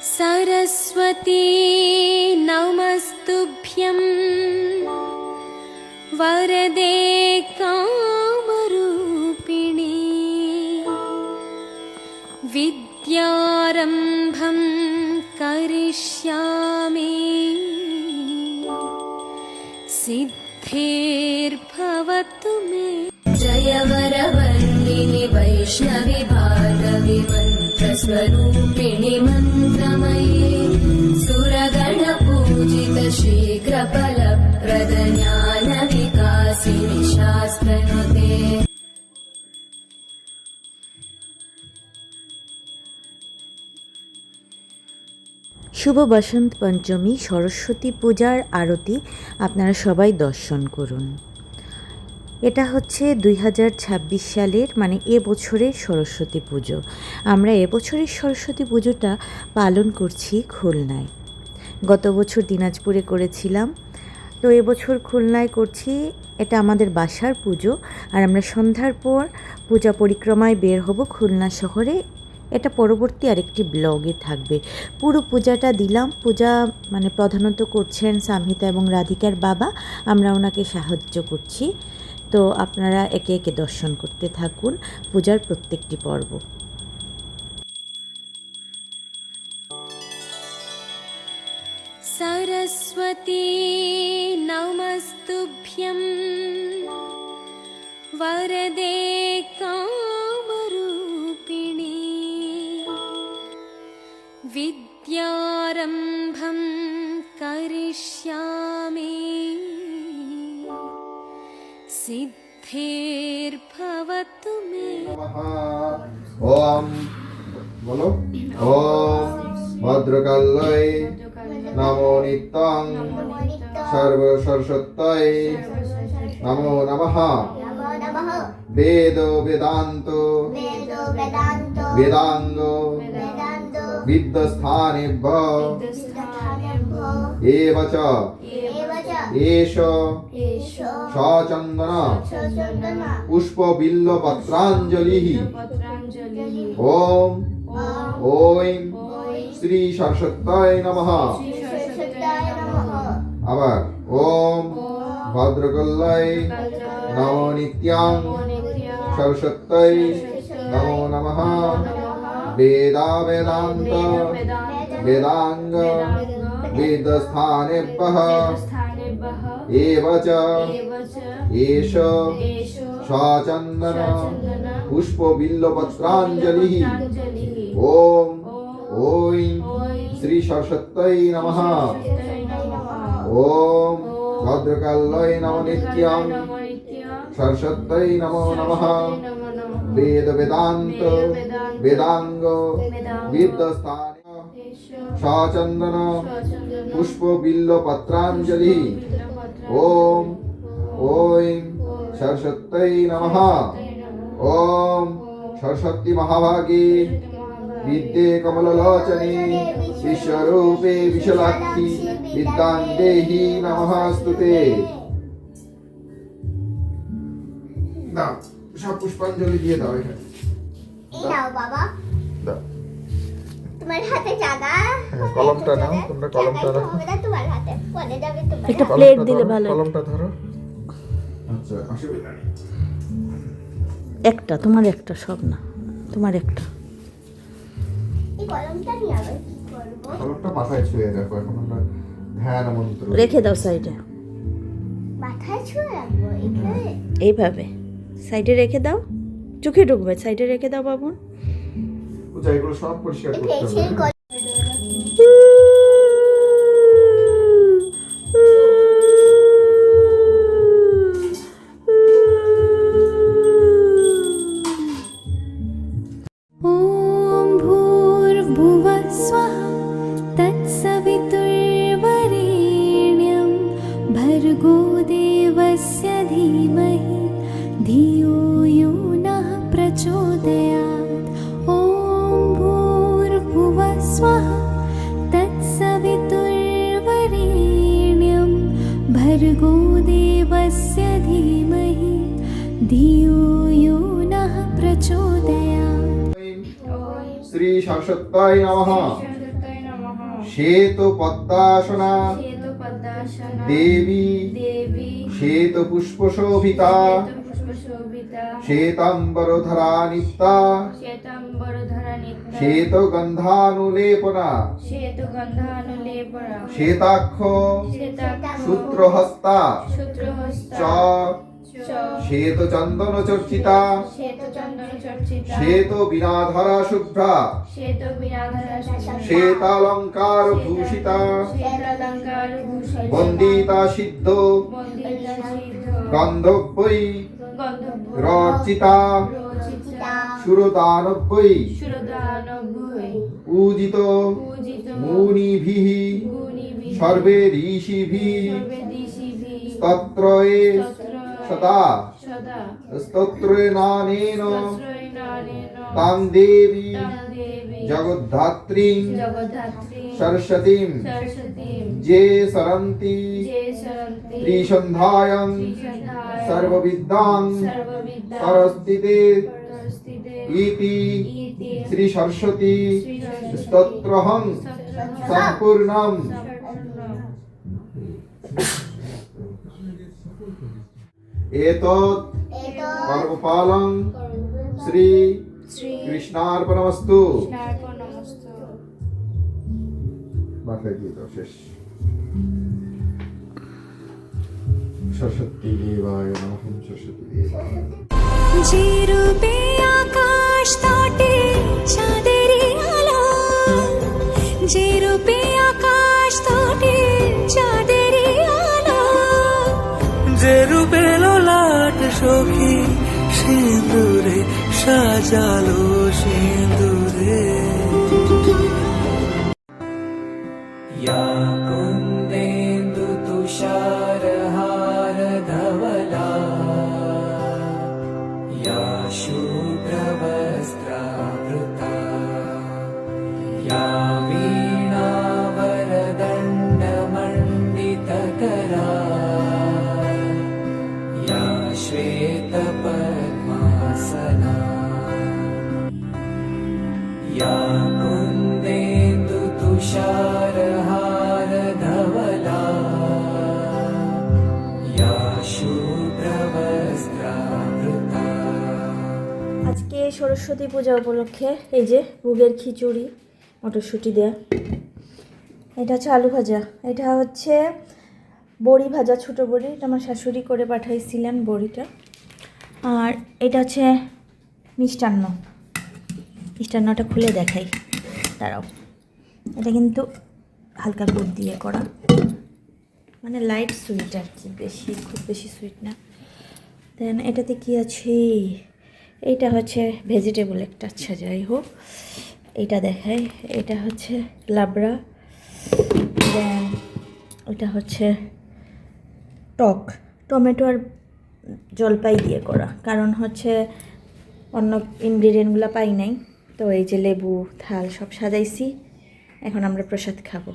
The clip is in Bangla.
सरस्वती नमस्तुभ्यं वरदे कामरूपिणी विद्यारम्भं करिष्यामि सिद्धिर्भवतु मे। जय वरवर्णिनि वैष्णवि भार्गवि मन्त्रस्वरूपिणि मन्त्रमये सुरगणपूजित शीघ्रफलप्रद ज्ञानविकासिनि शास्त्रनुते। শুভ বসন্ত পঞ্চমী সরস্বতী পূজার আরতি আপনারা সবাই দর্শন করুন। এটা হচ্ছে 2026 সালের মানে এবছরের সরস্বতী পুজো। আমরা এবছরের সরস্বতী পুজোটা পালন করছি খুলনায়। গত বছর দিনাজপুরে করেছিলাম, তো এবছর খুলনায় করছি। এটা আমাদের বাসার পুজো, আর আমরা সন্ধ্যার পর পূজা পরিক্রমায় বের হব খুলনা শহরে। এটা পরবর্তী আরেকটি ব্লগে থাকবে। পুরো পূজাটা দিলাম। পূজা মানে প্রধানত করছেন সামহিতা এবং রাধিকার বাবা, আমরা ওনাকে সাহায্য করছি। তো আপনারা একে একে দর্শন করতে থাকুন পূজার প্রত্যেকটি পর্ব। सरस्वती नमस्तुभ्यं वरदे कामरूपिणी विद्यारम्भं करिष्यामि सिद्धिर्भवतु मे। ओम बोलो ओम भद्रकाल्यै नमो नित्यं सर्व सरस्वत्यै नमो नमः। वेद वेदांत वेदांग विद्यस्थानेभ्यः एव च एष सचन्दन पुष्प बिल्व पत्राञ्जलिः। ओम ओम श्री सरस्वत्यै नमः। আবার ওম ভদ্রকাল্यै নমো নিত্যং সরস্বত্यै নমো নমঃ। বেদা বেদান্ত বেদাঙ্গ বেদস্থানেভ্যः এব চ এষ সচন্দন পুষ্প বিল্ব পত্রাঞ্জলিः। ওম ওম শ্রী সরস্বত্यै নমঃ। ওম ভদ্রকাল্यै নমো নিত্যং সরস্বত্यै নমো নমঃ। বেদ বেদান্ত বেদাঙ্গ বিদ্যস্থান সচন্দন পুষ্প বিল্ব পত্রাঞ্জলি। ওম ওম সরস্বত্यै নমঃ। ওম সরস্বতী মহাভাগে विद्ये कमललोचने विश्वरूपे विशालाक्षी विद्यां देहि नमस्तुते। দাও সব পুষ্পাঞ্জলি দিয়ে দাও এখানে। এই নাও বাবা, দাও তোমার হাতে জায়গা। কলমটা নাও, তোমরা কলমটা রাখো। তোমার হাতে পড়ে যাবে তোমার। একটা প্লেট দিলে ভালো। কলমটা ধরো। আচ্ছা অসুবিধা নেই। একটা তোমার, একটা সব না, তোমার একটা। এই কলমটা নিয়ে আবার কি করব? কলমটা মাথায় ছুঁয়ে রাখো। এখন আমরা ধ্যান মন্ত্র রেখে দাও সাইডে। মাথায় ছুঁয়ে রাখবো এখানে? এইভাবে সাইডে রেখে দাও, চোখে ঢুকবে। সাইডে রেখে দাও বাবুন। পূজা এগুলো সব পরিষ্কার করতে পেছনের হবে। ॐ भूर्भुवः स्वः तत्सवितुर्वरेण्यं भर्गो देवस्य धीमहि धियो यो नः प्रचोदयात्। ॐ भूर्भुवः स्वः तत्सवितुर्वरेण्यं भर्गो देवस्य धीमहि धियो यो नः प्रचोदयात्। श्री सरस्वत्यै नमः। শ্বেত পদ্মাসনা শ্বেত পদ্মাসনা দেবী দেবী শ্বেত পুষ্পশোভিতা শ্বেত পুষ্পশোভিতা শ্বেতাম্বরধরা নিত্যা শ্বেতাম্বরধরা নিত্য শ্বেত গন্ধানুলেপনা শ্বেত গন্ধানুলেপনা শ্বেতাক্ষ শ্বেতাক্ষ সূত্রহস্তা সূত্রহস্তা চ শ্বেত চন্দন চর্চিতা শ্বেত চন্দন চর্চিতা শ্বেত বীণাধরা শুভ্রা শ্বেত বিরাধরা শ্বেতালঙ্কার ভূষিতা শ্বেতালঙ্কার ভূষিতা বন্দিতা সিদ্ধ বন্দিতা সিদ্ধ গন্ধব্বৈ গন্ধর্ব রচিতা রচিতা সুরদানব্বৈ সুরদানভৈ পূজিত পূজিত মুনিভিঃ মুনিভিঃ সর্বে ঋষিভিঃ সর্বেদিশিভিঃ স্তত্রয়ে তত্র সদা সদা স্তোত্রেনানেন তত্রৈনানেন তাং দেবী তাং দেবী জগদ্ধাত্রীং জগদ্ধাত্রী সরস্বতীং সরস্বতীং যে সরন্তি যে সরন্তি ত্রিসন্ধ্যায়াং ত্রিসন্ধ্যায় সর্ববিদ্যাং সর্ববিদ্যা সরস্তিতে পরস্তিতে ইতি ইতি শ্রী সরস্বতী শ্রী সরস্বতী স্তোত্রহং স্তোত্রহং সম্পূর্ণম সম্পূর্ণম এতৎ কর্মফলং শ্রী শ্রী কৃষ্ণার্পণমস্তু কৃষ্ণার্পণমস্তু মাথায় দিয়ে দাও, শেষ। সরস্বতী দেবায় নমঃ। সরস্বতী দেবায় যে রূপে আকাশ তটে চাঁদেরই আলো, যে রূপে আকাশ তটে চাঁদেরই আলো, যে রূপে ললাট সখী সিঁদুরে সাজালো সিঁদুরে या कुन्देन्दु तुषारहार धवला या शुभ्रवस्त्रावृता या वीणावरदण्डमण्डितकरा या श्वेतपद्मासना या कुन्देन्दु तुषारहार धवला या शुभ्रवस्त्रावृता। আজকে সরস্বতী পূজা উপলক্ষে এই যে মুগের খিচুড়ি, মটরশুঁটি দেয়া, এটা হচ্ছে আলু ভাজা, এটা হচ্ছে বড়ি ভাজা, ছোটো বড়ি, এটা আমার শাশুড়ি করে পাঠাইছিলেন বড়িটা, আর এটা হচ্ছে মিষ্টান্ন। মিষ্টান্নটা খুলে দেখাই, দাঁড়াও। এটা কিন্তু হালকা গুড় দিয়ে করা, মানে লাইট সুইট আর কি, বেশি খুব বেশি সুইট না। দেন এটাতে কি আছে, এইটা হচ্ছে ভেজিটেবল একটা, আচ্ছা যাই হোক এইটা দেখাই। এটা হচ্ছে লাবড়া, দেন এটা হচ্ছে টক, টমেটো আর জলপাই দিয়ে করা, কারণ হচ্ছে অন্য ইনগ্রিডিয়েন্টগুলো পাই নাই, তো এই যে লেবু থাল সব সাজাইছি, এখন আমরা প্রসাদ খাবো।